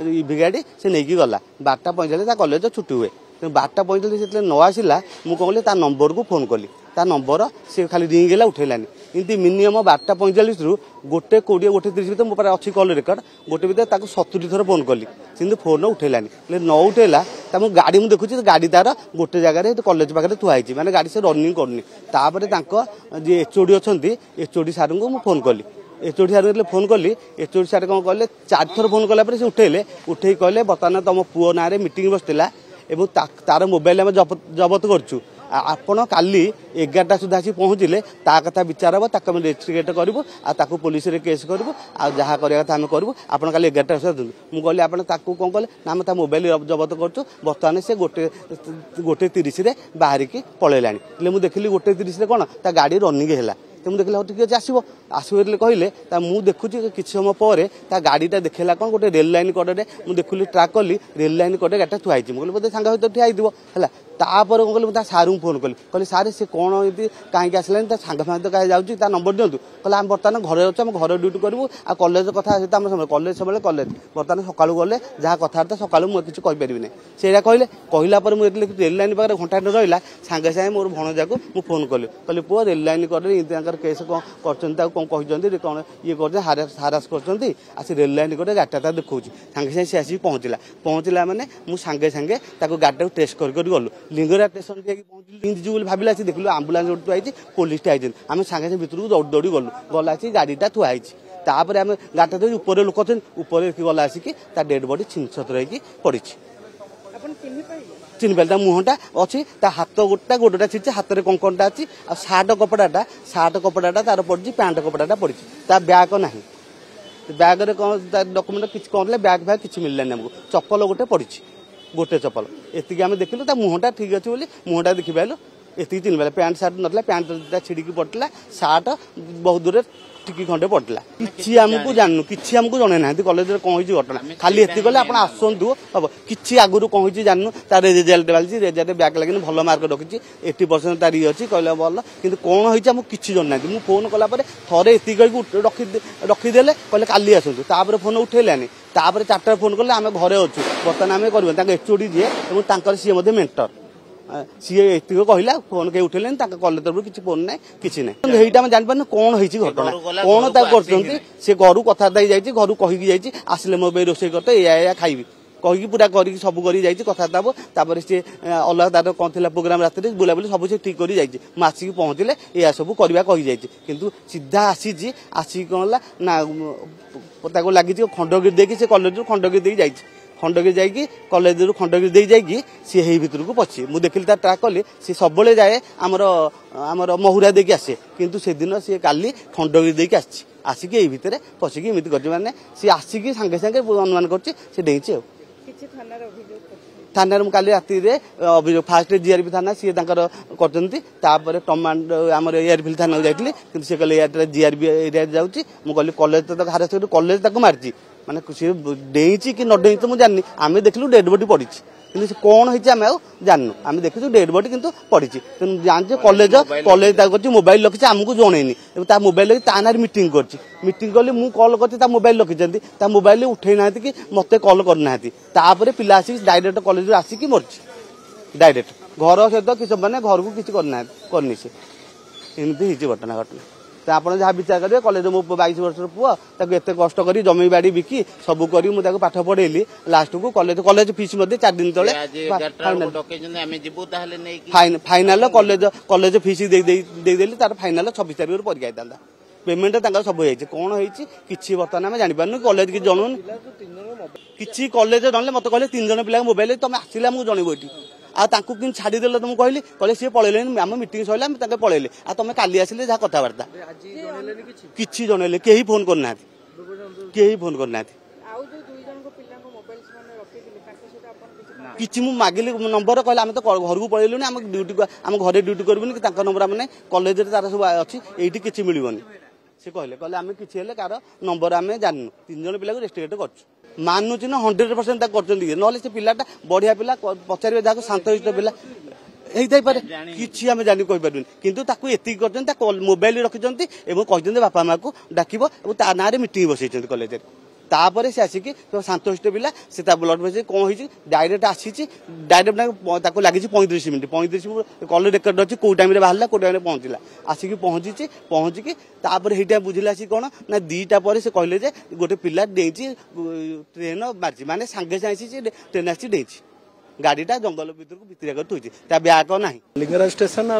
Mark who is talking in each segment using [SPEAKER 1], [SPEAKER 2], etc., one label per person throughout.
[SPEAKER 1] EV गाड़ी से नहीं गला 12:45 कॉलेज छुट्टी हुए 12:45 से न आसला मुझे कहली ता नंबर को फोन कली ता नंबर सी खाली रिंग है उठेलानी इमती मिनिमम 12:45 रु 1:20 1:30 भर मो अच्छी कल रेकर्ड गोटे भर 70 थर फोन कली सिंधु फोन उठेलानी न उठेला गाड़ी मुझे देखुची गाड़ी तार गोटे जगह कॉलेज पाखे थुआई माने गाड़ी से रनिंग करनी तापर जी एचओडी अच्छा एचओडी सार को मुझे फोन कली एचओडी सार फोन कली एचओडी सार कौन कले 4 थर फोन कला से उठेले उठे कहले बर्तमान तुम पुओ ना मीटिंग बसला तार मोबाइल आम जबत करूँ आपण काली 11टा सुधा आसी पहुँचले ता कथा विचार हम ताक इन्वेस्टिगेट करूँ आउ पुलिस केस करूँ जहाँ करवा कथा आम करूँ आप काली 11टा सुधा दूँ मुझे कहली आप कौन कले ना आम मोबाइल जबत करूँ बर्तमान से 1:30 बाहरिकी पलैला मुझे देखिली 1:30 कौन ता गाड़ी रनिंग है तो मुझे देखिए हाँ ठीक अच्छे आसो कहले मुझे देखुची किसी समय पर गाड़ीटा देखला कौन गोटे रेल लाइन कड़े मुझे देखुली ट्राक कली रेल लाइन कड़े गाड़ी थुआई मुझे बोधे सांग सहित ठिया है तापर कौन कल सार को फोन कली कहली सारे से कौन ये कहीं आसलानी सांग फांग तो कहीं जाऊँगी नंबर दिंतु कहले आम बर्तमान घरे अच्छे आम घर ड्यूटी करूँ आ कॉलेज कथा समय कॉलेज सब कॉलेज बर्तमान सका गले जहाँ कथबार्ता सका मुझे किसी कहीपरि ना से कहले कहला मुझे रेल लाइन पाखे घंटा रहा सांगे सांगे मोर भणजा को मुझे फोन कली कहली पुआ रेल लाइन कड़े केस कौन कर कौन ये कर हारास कर रेल लाइन कड़े गाड़ीटा देखा सांगे सांगे सी आसिक पहुँचला मैंने मुझे सांगे सांगे गाड़ी टेस्ट कर गलु लिंगरा स्टेशन पहुँचल भाविला देखिलु आम्बुलांस गोटे आई पुलिस आई आम सांगे सांगे भितर को दौड़ी गलु गला गाड़ीटा थुआई तापर आम गाड़ीटा देखिए ऊपर लोक ऊपर गला आसिक डेड बॉडी छिनछतर होगी पड़ी चिन्ह पारे मुहटा अच्छी हाथ गोटा गोडटा छिचे हाथ में कंकणटा अच्छी आ सार्ट कपड़ाटा तार पड़ी पैंट कपड़ाटा पड़ी बैग ना बैग कौन डॉक्यूमेंट किसी कौन बैग फैग किसी मिललानी आमको चप्पल गोटे पड़ी गोटे चप्पल एति आम देखिलु मुहटा ठीक अच्छे बोली मुहटा देखी पाइलु एति चिन्ह पारे पैंट सार्ट ना पैंटा छिड़की पड़ता सार्ट बहुत दूर टिकी खंडे पड़ता किसी आमको जानू किसी आमको जन ना कॉलेज कौन हो घटना खाली एति गले आप आसतु हम किसी आगुरी कौन हो जानू तार रिजल्ट बाजी रिजल्ट बैक लगे भल मार्क रखी 80% तार ये अच्छी कहले भल कि कौन होमको किसी जन ना मुझे फोन कलापर थे ये रखीदे कहले काली आसतु तापर फोन उठेलानी तापर 4टा फोन कले आम घरे अच्छु बर्तमान आम कर एचओडी जी सी मेन्टर सी एति कहला फोन कहीं उठेले कॉलेज तरफ किसी फोन ना किसी ना यहीटा जापार कौन होती घटना कौन कर सी घर कथबार्ता जाइए घर कहीकि आसिले मो रोसे करते या खाइबी कहीकि पूरा कर सब कर कथबार्ता हे सी अलग तार कौन थी प्रोग्राम रात बुलाबुली सब से ठीक कर आसिक पहुँचले या सब करवा कही जाइए किंतु सीधा आसी आसिक कौन ना लगी खंडगिरी देखिए से कॉलेज खंडगिरी देखिए जाइए खंडगिरी जाइए कॉलेज खंडगिरी दे जाइए सी ही भितर को पची मुझे देखिली तार ट्राक कली सी सब जाए आमर महुरा देकी आसे किंतु से दिन सी काली खंडगिरी देकी आसिक यही भितर पशिकी एमती कर माने सी आसिक सांगे सांगे अनुमान कर डेची थाना काली राति अभियोग फास्ट जीआरपी थाना सी कर टमाटो आम एयरफिल्ड थाना जाइए कि सी कहले जीआरपी एरिया जाऊँगी मुझे कहली कॉलेज तो हारा कॉलेज मारी माने सी डेची कि न डेची तो मुझे जानी आम देखलु डेड बॉडी पड़ी कि कौन होती आम जानू आम देखी डेड बॉडी किंतु पड़ी जाने कॉलेज कॉलेज मोबाइल रखी आमको जनईनी मोबाइल रखी ता ना मीटिंग मीटिंग कली मुझे कल कर मोबाइल रखी मोबाइल उठे ना कि मत कल करना पिला आसिक डायरेक्ट कॉलेज आसिक मरची डायरेक्ट घर सहित किसी मैंने घर को किसी करना करनी से एमती घटना घटना तो आप जहाँ विचार करेंगे कॉलेज मो 22 वर्ष पुआ एत कष्ट कर जमी बाड़ी बिकी सब करी मुझे पाठ पढ़ेली लास्ट को कॉलेज फीस 4 दिन तले फाइनाल कॉलेज फीस देदेली तार फाइनाल 26 तारीख परीक्षा था पेमेंट सब हो कौन होती किसी बर्तमान आम जापार कॉलेज की जनून किसी कॉलेज जनले मत कहले 3 जन पिला मोबाइल तुम आसिले आमको जनइब ये आकु कि छाड़देल तुम कहली कहले सी पलैले आम मीटिंग सरला पलैले आ तुम काली आसिले जहाँ कथबार्ता किसी जनइले कहीं फोन करना कहीं फोन करना किसी मुझे मागिली नंबर कहले आम तो घर को पलैलुनि आम ड्यूटी आम घर ड्यूटी करूनी कि नंबर मैंने कॉलेज तार सब अच्छी ये किसी मिलनी से कहले आम किसी कार नंबर आम जानू 3 जन पिला रेस्टिगेट कर मानुची ना 100% ना से पिलाटा बढ़िया पिला पचारे जहाँ शांत पिला यही पारे किसी आम जानी कहीपर कितु एति कर मोबाइल रखिंट कहते बापा माँ को डाक ना मीटिंग बसई कॉलेज तापर से आसिक शांतशिष्ट पिला से ब्लड प्रेसर कौन हो डायरेक्ट आसी डायरेक्ट लगी 35 मिनट 35 मिनट कल रेकर्ड अच्छी कौ टाइम बाहर कौ टाइम पहुंचला आसिक पहुंची तापर ये बुझिला सी कौन ना 2टा पर से कहले जे गोटे पिला डेची ट्रेन मार्ची माने सांगे सांगे ट्रेन आसी डेची गाड़ीटा जंगल भर को भितर कर थी ब्याग ना
[SPEAKER 2] लिंगराज स्टेशन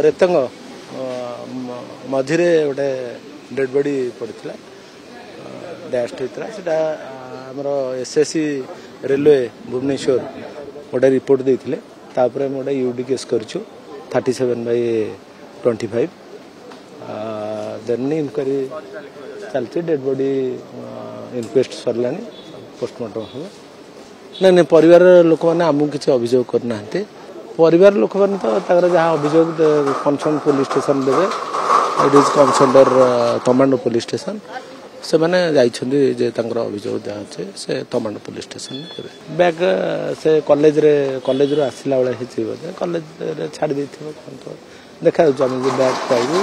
[SPEAKER 2] रेतंग मझे गोटे डेड बॉडी पड़ता डैश होता आमर एसएससी रेलवे भुवनेश्वर गोटे रिपोर्ट देते तापर गोटे यूडी केस करूँ 37/25 देन इनक्वारी चलती डेड बॉडी इनक्वेस्ट सरला पोस्टमार्टम हम नहीं परिवार लोक मैंने आमको किसी अभियोग करना परिवार लोक मैंने तो जहाँ अभियोग कनसर्न पुलिस स्टेशन देवे it is concerned Tamando police station से मैंने जाइछन्ति अभियोग जहाँ अच्छे से तमांडो पुलिस स्टेशन देवे बैग से कॉलेज आसला बेले कॉलेज छाड़ी देखा बैग पाइबू